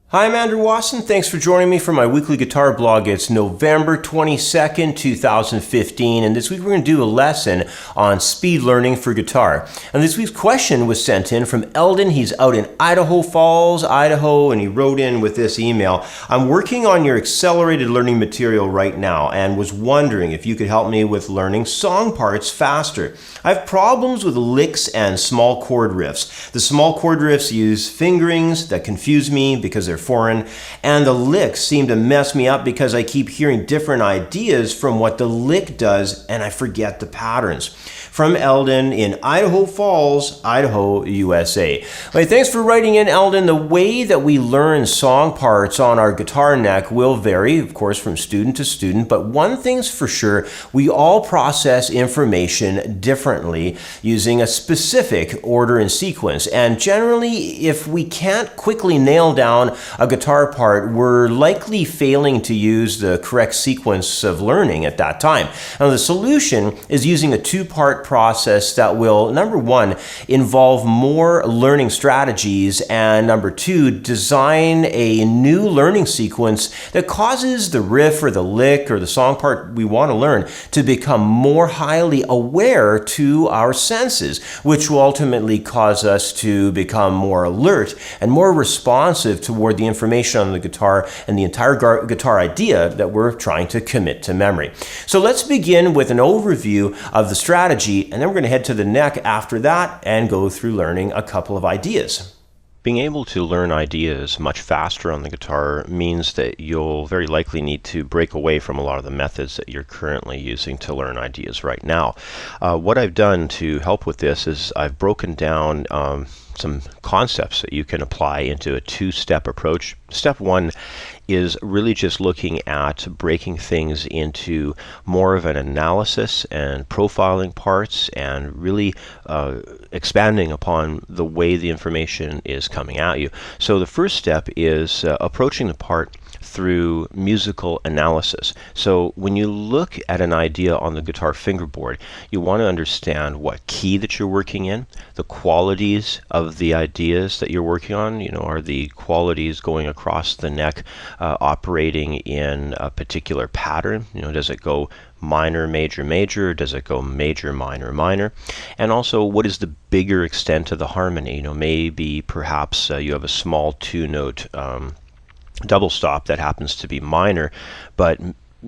Hi, I'm Andrew Wasson. Thanks for joining me for my weekly guitar blog. It's November 22nd, 2015, and this week we're going to do a lesson on speed learning for guitar. And this week's question was sent in from Elden. He's out in Idaho Falls, Idaho, and he wrote in with this email. I'm working on your accelerated learning material right now and was wondering if you could help me with learning song parts faster. I have problems with licks and small chord riffs. The small chord riffs use fingerings that confuse me because they're foreign, and the licks seem to mess me up because I keep hearing different ideas from what the lick does and I forget the patterns. From Elden in Idaho Falls, Idaho, USA. Hey, thanks for writing in, Elden. The way that we learn song parts on our guitar neck will vary, of course, from student to student, but one thing's for sure, we all process information differently using a specific order and sequence. And generally, if we can't quickly nail down a guitar part, we're likely failing to use the correct sequence of learning at that time. Now, the solution is using a two-part process that will, number one, involve more learning strategies, and number two, design a new learning sequence that causes the riff or the lick or the song part we want to learn to become more highly aware to our senses, which will ultimately cause us to become more alert and more responsive toward the information on the guitar and the entire guitar idea that we're trying to commit to memory. So let's begin with an overview of the strategy, and then we're going to head to the neck after that and go through learning a couple of ideas. Being able to learn ideas much faster on the guitar means that you'll very likely need to break away from a lot of the methods that you're currently using to learn ideas right now. What I've done to help with this is I've broken down some concepts that you can apply into a two-step approach. Step one is really just looking at breaking things into more of an analysis and profiling parts and really expanding upon the way the information is coming at you. So the first step is approaching the part through musical analysis. So when you look at an idea on the guitar fingerboard, you want to understand what key that you're working in, the qualities of the ideas that you're working on. Are the qualities going across the neck operating in a particular pattern? Does it go minor, major, major? Does it go major, minor, minor? And also, what is the bigger extent of the harmony? Maybe perhaps you have a small two-note double stop that happens to be minor, but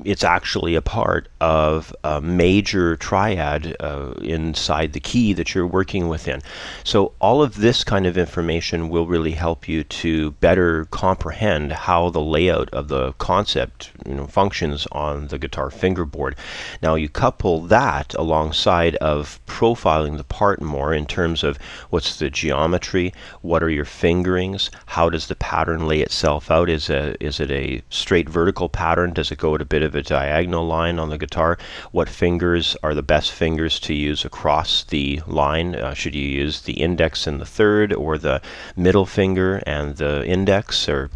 it's actually a part of a major triad inside the key that you're working within. So all of this kind of information will really help you to better comprehend how the layout of the concept functions on the guitar fingerboard. Now you couple that alongside of profiling the part more in terms of what's the geometry, what are your fingerings, how does the pattern lay itself out, is it a straight vertical pattern, does it go at a bit of a diagonal line on the guitar, what fingers are the best fingers to use across the line, should you use the index and the third or the middle finger and the index, or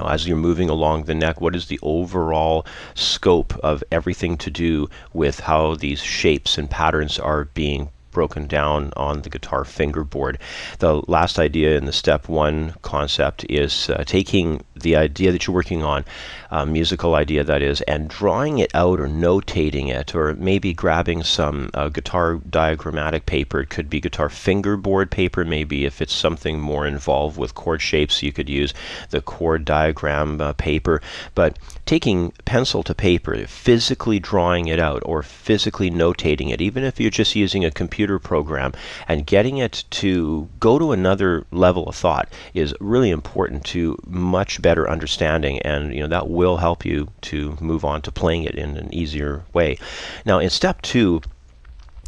as you're moving along the neck, what is the overall scope of everything to do with how these shapes and patterns are being broken down on the guitar fingerboard. The last idea in the step one concept is taking the idea that you're working on, musical idea that is, and drawing it out or notating it, or maybe grabbing some guitar diagrammatic paper. It could be guitar fingerboard paper. Maybe if it's something more involved with chord shapes, you could use the chord diagram paper. But taking pencil to paper, physically drawing it out or physically notating it, even if you're just using a computer program, and getting it to go to another level of thought is really important to much better understanding, and that will help you to move on to playing it in an easier way. Now in step two,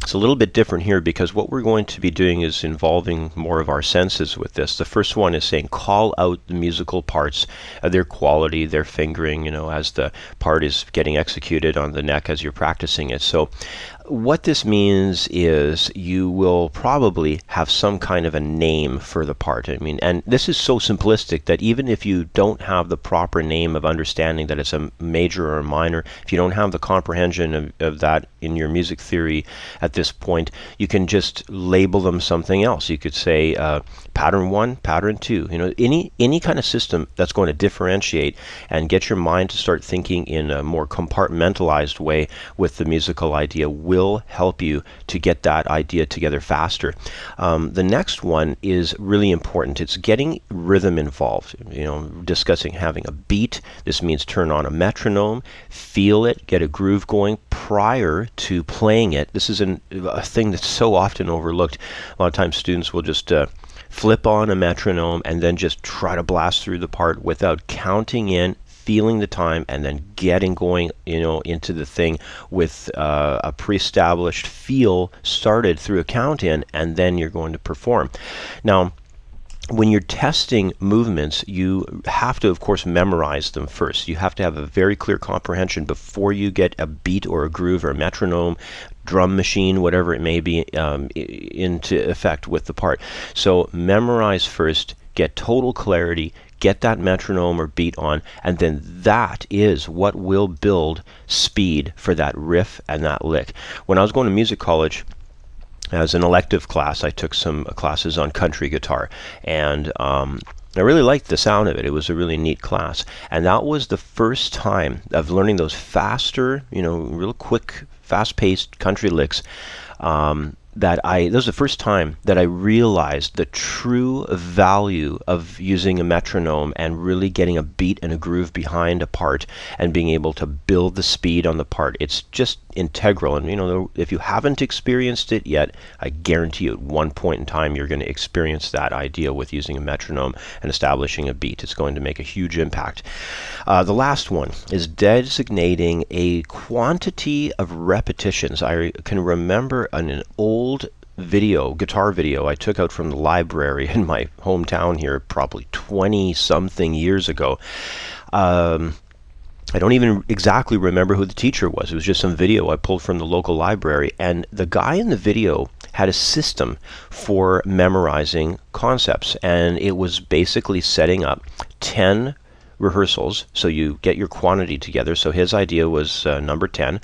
it's a little bit different here because what we're going to be doing is involving more of our senses with this. The first one is saying call out the musical parts, their quality, their fingering, as the part is getting executed on the neck as you're practicing it. So what this means is you will probably have some kind of a name for the part. I mean, and this is so simplistic that even if you don't have the proper name of understanding that it's a major or a minor, if you don't have the comprehension of that in your music theory at this point, you can just label them something else. You could say pattern 1, pattern 2. You know, any kind of system that's going to differentiate and get your mind to start thinking in a more compartmentalized way with the musical idea will help you to get that idea together faster. The next one is really important. It's getting rhythm involved. You know, discussing having a beat. This means turn on a metronome, feel it, get a groove going prior to playing it. This is a thing that's so often overlooked. A lot of times students will just flip on a metronome and then just try to blast through the part without counting in, feeling the time, and then getting going, you know, into the thing with a pre-established feel started through a count in, and then you're going to perform. Now, when you're testing movements, you have to, of course, memorize them first. You have to have a very clear comprehension before you get a beat or a groove or a metronome, drum machine, whatever it may be, into effect with the part. So memorize first, get total clarity, get that metronome or beat on, and then that is what will build speed for that riff and that lick. When I was going to music college, as an elective class, I took some classes on country guitar, and I really liked the sound of it. It was a really neat class, and that was the first time of learning those faster, you know, real quick, fast-paced country licks. That was the first time that I realized the true value of using a metronome and really getting a beat and a groove behind a part and being able to build the speed on the part. It's just integral. And, you know, if you haven't experienced it yet, I guarantee you at one point in time you're going to experience that idea with using a metronome and establishing a beat. It's going to make a huge impact. The last one is designating a quantity of repetitions. I can remember an old guitar video I took out from the library in my hometown here probably 20-something years ago. I don't even exactly remember who the teacher was. It was just some video I pulled from the local library, and the guy in the video had a system for memorizing concepts, and it was basically setting up 10 rehearsals, so you get your quantity together. So his idea was number 10,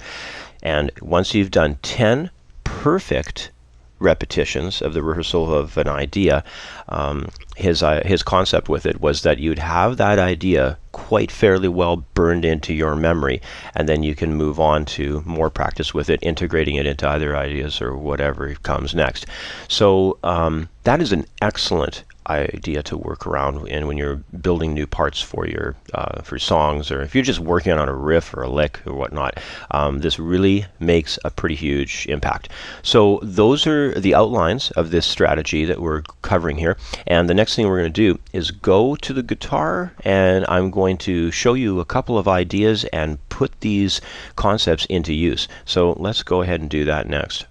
and once you've done 10 perfect repetitions of the rehearsal of an idea, his concept with it was that you'd have that idea quite fairly well burned into your memory, and then you can move on to more practice with it, integrating it into other ideas or whatever comes next. So that is an excellent idea to work around in when you're building new parts for your for songs, or if you're just working on a riff or a lick or whatnot. This really makes a pretty huge impact. So those are the outlines of this strategy that we're covering here, and the next thing we're going to do is go to the guitar, and I'm going to show you a couple of ideas and put these concepts into use. So let's go ahead and do that next.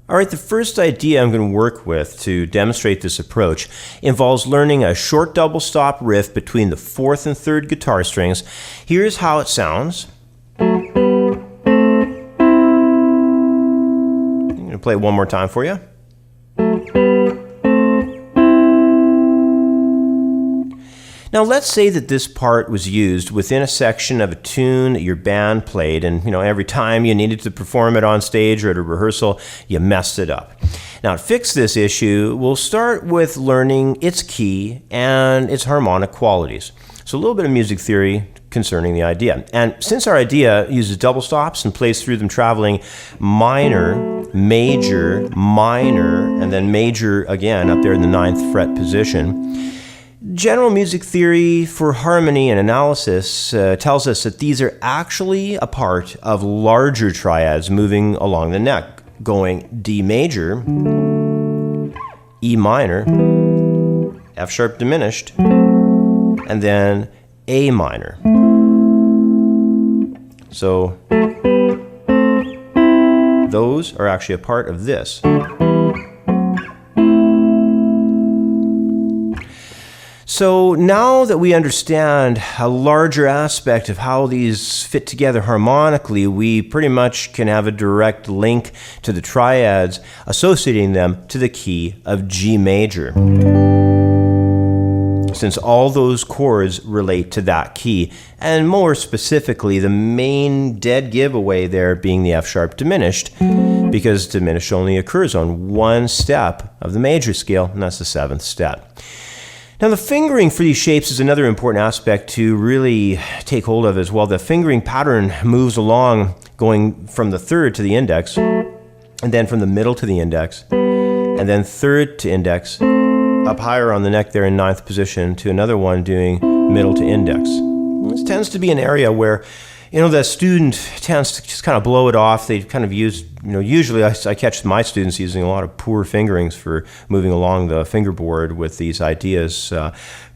All right, the first idea I'm going to work with to demonstrate this approach involves learning a short double stop riff between the 4th and 3rd guitar strings. Here's how it sounds. I'm going to play it one more time for you. Now let's say that this part was used within a section of a tune that your band played, and every time you needed to perform it on stage or at a rehearsal, you messed it up. Now to fix this issue, we'll start with learning its key and its harmonic qualities. So a little bit of music theory concerning the idea. And since our idea uses double stops and plays through them traveling minor, major, minor, and then major again up there in the 9th fret position, general music theory for harmony and analysis tells us that these are actually a part of larger triads moving along the neck, going D major, E minor, F sharp diminished, and then A minor. So those are actually a part of this. So now that we understand a larger aspect of how these fit together harmonically, we pretty much can have a direct link to the triads, associating them to the key of G major, since all those chords relate to that key, and more specifically, the main dead giveaway there being the F sharp diminished, because diminished only occurs on one step of the major scale, and that's the 7th step. Now, the fingering for these shapes is another important aspect to really take hold of as well. The fingering pattern moves along, going from the 3rd to the index, and then from the middle to the index, and then 3rd to index, up higher on the neck there in 9th position to another one doing middle to index. This tends to be an area where, the student tends to just kind of blow it off. They kind of use, usually I catch my students using a lot of poor fingerings for moving along the fingerboard with these ideas.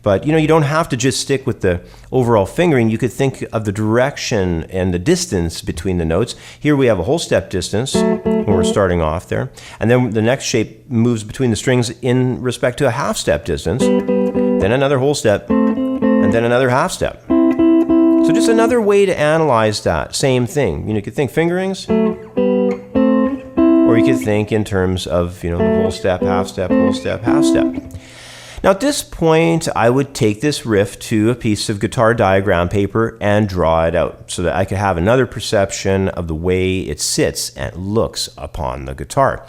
But, you don't have to just stick with the overall fingering. You could think of the direction and the distance between the notes. Here we have a whole step distance when we're starting off there. And then the next shape moves between the strings in respect to a half step distance, then another whole step, and then another half step. So just another way to analyze that same thing. You could think fingerings, or you could think in terms of, the whole step, half step, whole step, half step. Now at this point, I would take this riff to a piece of guitar diagram paper and draw it out so that I could have another perception of the way it sits and looks upon the guitar.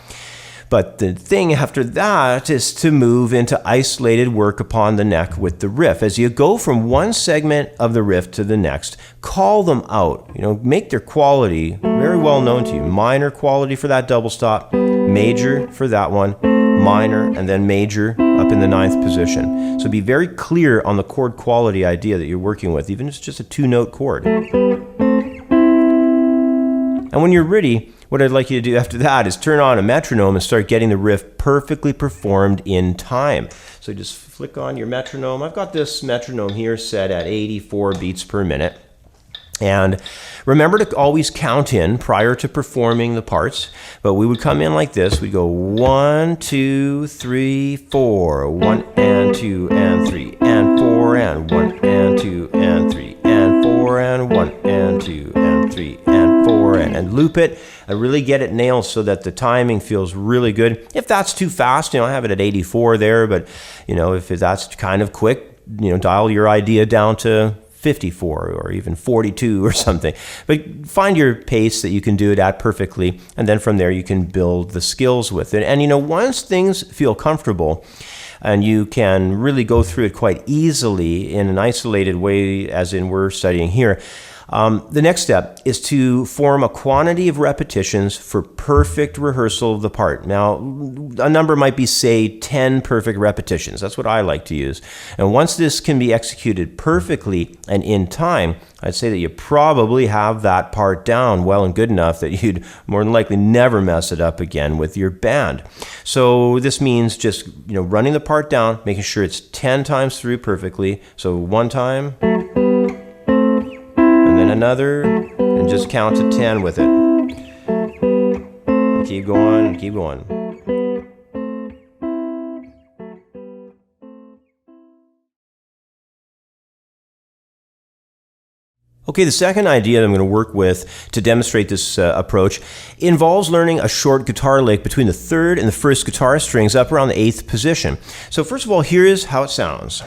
But the thing after that is to move into isolated work upon the neck with the riff. As you go from one segment of the riff to the next, call them out. Make their quality very well known to you. Minor quality for that double stop, major for that one, minor, and then major up in the 9th position. So be very clear on the chord quality idea that you're working with, even if it's just a 2-note chord. And when you're ready, what I'd like you to do after that is turn on a metronome and start getting the riff perfectly performed in time. So just flick on your metronome. I've got this metronome here set at 84 beats per minute. And remember to always count in prior to performing the parts. But we would come in like this. We'd go 1, 2, 3, 4, 1 and 2 and 3 and 4 and 1 and 2 and 3 and 4 and 1 and 2 and 3 and 4 and loop it. I really get it nailed so that the timing feels really good. If that's too fast, I have it at 84 there, but if that's kind of quick, dial your idea down to 54 or even 42 or something. But find your pace that you can do it at perfectly, and then from there you can build the skills with it. And once things feel comfortable and you can really go through it quite easily in an isolated way, as in we're studying here, the next step is to form a quantity of repetitions for perfect rehearsal of the part. Now, a number might be, say, 10 perfect repetitions. That's what I like to use. And once this can be executed perfectly and in time, I'd say that you probably have that part down well and good enough that you'd more than likely never mess it up again with your band. So this means just, running the part down, making sure it's 10 times through perfectly. So one time, then another, and just count to 10 with it. And keep going, keep going. Okay, the second idea that I'm going to work with to demonstrate this approach involves learning a short guitar lick between the 3rd and the 1st guitar strings up around the 8th position. So first of all, here's how it sounds.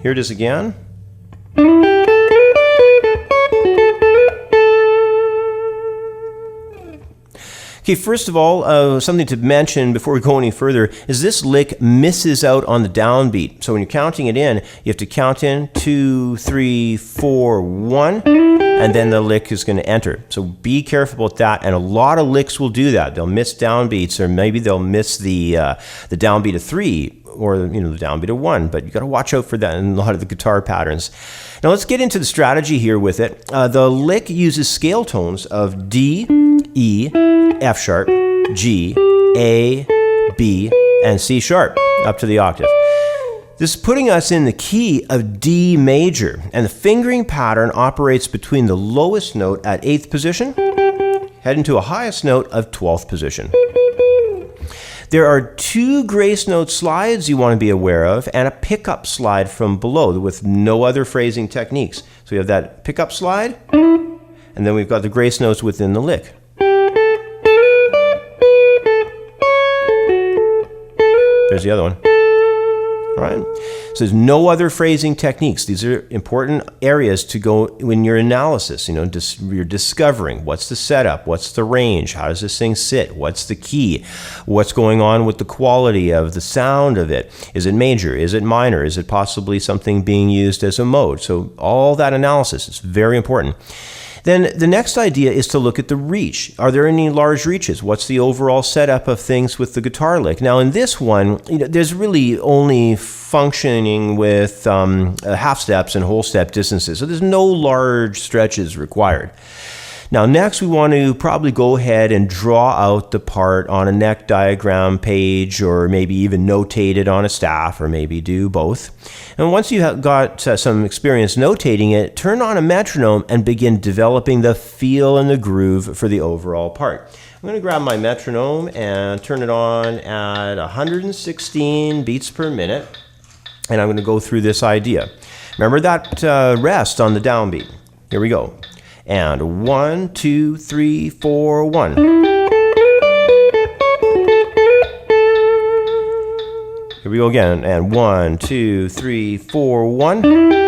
Here it is again. Okay, first of all, something to mention before we go any further is this lick misses out on the downbeat. So when you're counting it in, you have to count in 2, 3, 4, 1, and then the lick is going to enter. So be careful about that, and a lot of licks will do that. They'll miss downbeats, or maybe they'll miss the downbeat of 3, or the downbeat of 1, but you got to watch out for that in a lot of the guitar patterns. Now let's get into the strategy here with it. The lick uses scale tones of D, E, F sharp, G, A, B, and C sharp up to the octave. This is putting us in the key of D major, and the fingering pattern operates between the lowest note at 8th position heading to a highest note of 12th position. There are 2 grace note slides you want to be aware of and a pickup slide from below with no other phrasing techniques. So we have that pickup slide, and then we've got the grace notes within the lick. There's the other one. All right. So there's no other phrasing techniques. These are important areas to go in your analysis. You're discovering what's the setup, what's the range, how does this thing sit, what's the key, what's going on with the quality of the sound of it. Is it major? Is it minor? Is it possibly something being used as a mode? So all that analysis is very important. Then the next idea is to look at the reach. Are there any large reaches? What's the overall setup of things with the guitar lick? Now in this one, there's really only functioning with half steps and whole step distances. So there's no large stretches required. Now next we want to probably go ahead and draw out the part on a neck diagram page, or maybe even notate it on a staff, or maybe do both. And once you have got some experience notating it, turn on a metronome and begin developing the feel and the groove for the overall part. I'm going to grab my metronome and turn it on at 116 beats per minute, and I'm going to go through this idea. Remember that rest on the downbeat. Here we go. And 1, 2, 3, 4, 1. Here we go again. And 1, 2, 3, 4, 1.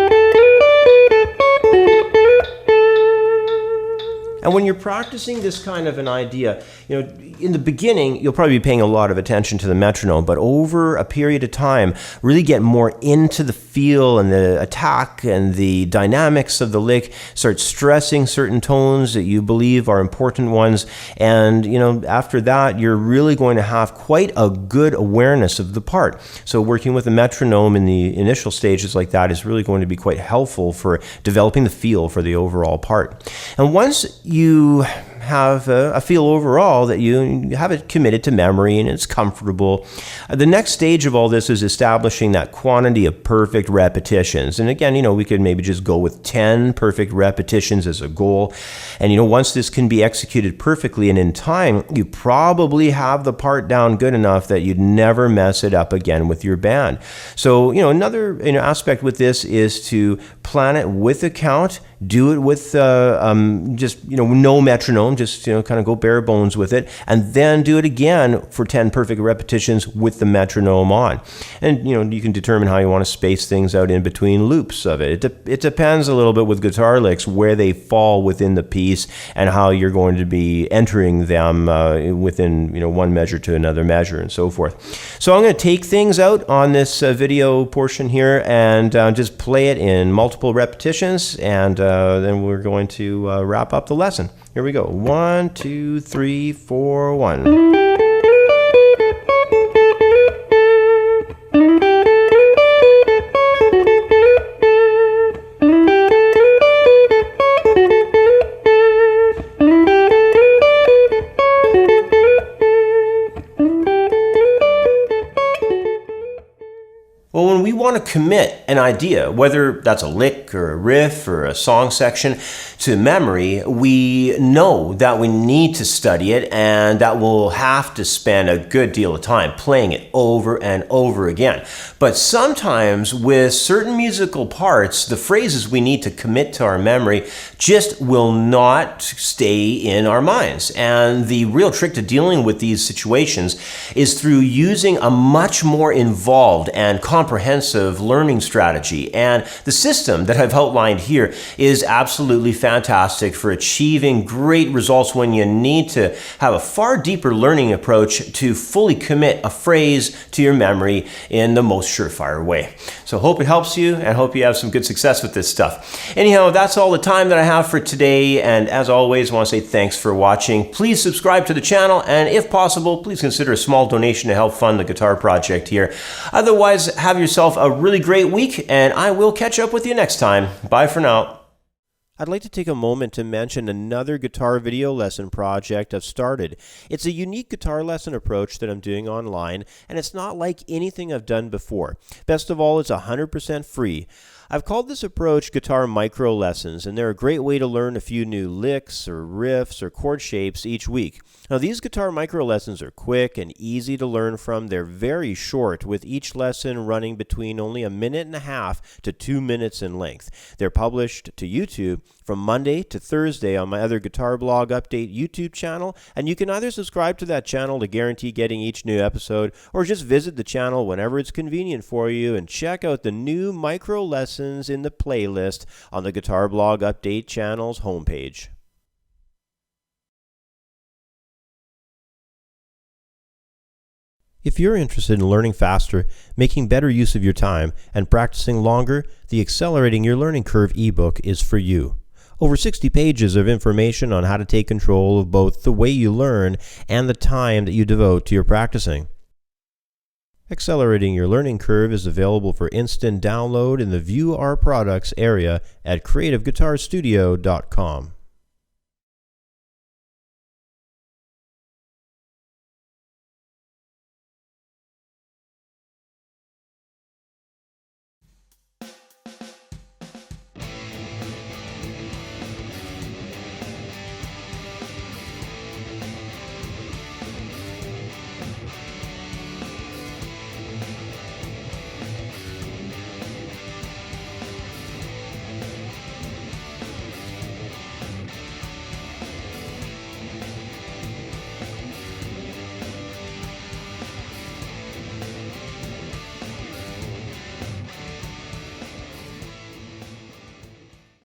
And when you're practicing this kind of an idea, in the beginning, you'll probably be paying a lot of attention to the metronome, but over a period of time, really get more into the feel and the attack and the dynamics of the lick, start stressing certain tones that you believe are important ones. And, after that, you're really going to have quite a good awareness of the part. So working with a metronome in the initial stages like that is really going to be quite helpful for developing the feel for the overall part. And once you have a feel overall that you have it committed to memory and it's comfortable, the next stage of all this is establishing that quantity of perfect repetitions. And again, we could maybe just go with 10 perfect repetitions as a goal. And once this can be executed perfectly and in time, you probably have the part down good enough that you'd never mess it up again with your band. So another aspect with this is to plan it with a count. Do it with just no metronome, just kind of go bare bones with it, and then do it again for 10 perfect repetitions with the metronome on. And you can determine how you want to space things out in between loops of it. It depends a little bit with guitar licks where they fall within the piece and how you're going to be entering them within one measure to another measure and so forth. So I'm going to take things out on this video portion here and just play it in multiple repetitions, and then we're going to wrap up the lesson. Here we go. 1, 2, 3, 4, 1. Well, when we want to commit an idea, whether that's a lick or a riff or a song section, to memory, we know that we need to study it and that we'll have to spend a good deal of time playing it over and over again. But sometimes with certain musical parts, the phrases we need to commit to our memory just will not stay in our minds. And the real trick to dealing with these situations is through using a much more involved and comprehensive learning strategy. And the system that I've outlined here is absolutely fantastic for achieving great results when you need to have a far deeper learning approach to fully commit a phrase to your memory in the most surefire way. So hope it helps you and hope you have some good success with this stuff. Anyhow, that's all the time that I have for today. And as always, I want to say thanks for watching. Please subscribe to the channel, and if possible, please consider a small donation to help fund the guitar project here. Otherwise, have yourself a really great week, and I will catch up with you next time. Bye for now. I'd like to take a moment to mention another guitar video lesson project I've started. It's a unique guitar lesson approach that I'm doing online, and it's not like anything I've done before. Best of all, it's 100% free. I've called this approach guitar micro lessons, and they're a great way to learn a few new licks or riffs or chord shapes each week. Now, these guitar micro lessons are quick and easy to learn from. They're very short, with each lesson running between only 1.5 to 2 minutes in length. They're published to YouTube from Monday to Thursday on my other Guitar Blog Update YouTube channel, and you can either subscribe to that channel to guarantee getting each new episode, or just visit the channel whenever it's convenient for you and check out the new micro lessons in the playlist on the Guitar Blog Update channel's homepage. If you're interested in learning faster, making better use of your time, and practicing longer, the Accelerating Your Learning Curve ebook is for you. Over 60 pages of information on how to take control of both the way you learn and the time that you devote to your practicing. Accelerating Your Learning Curve is available for instant download in the View Our Products area at creativeguitarstudio.com.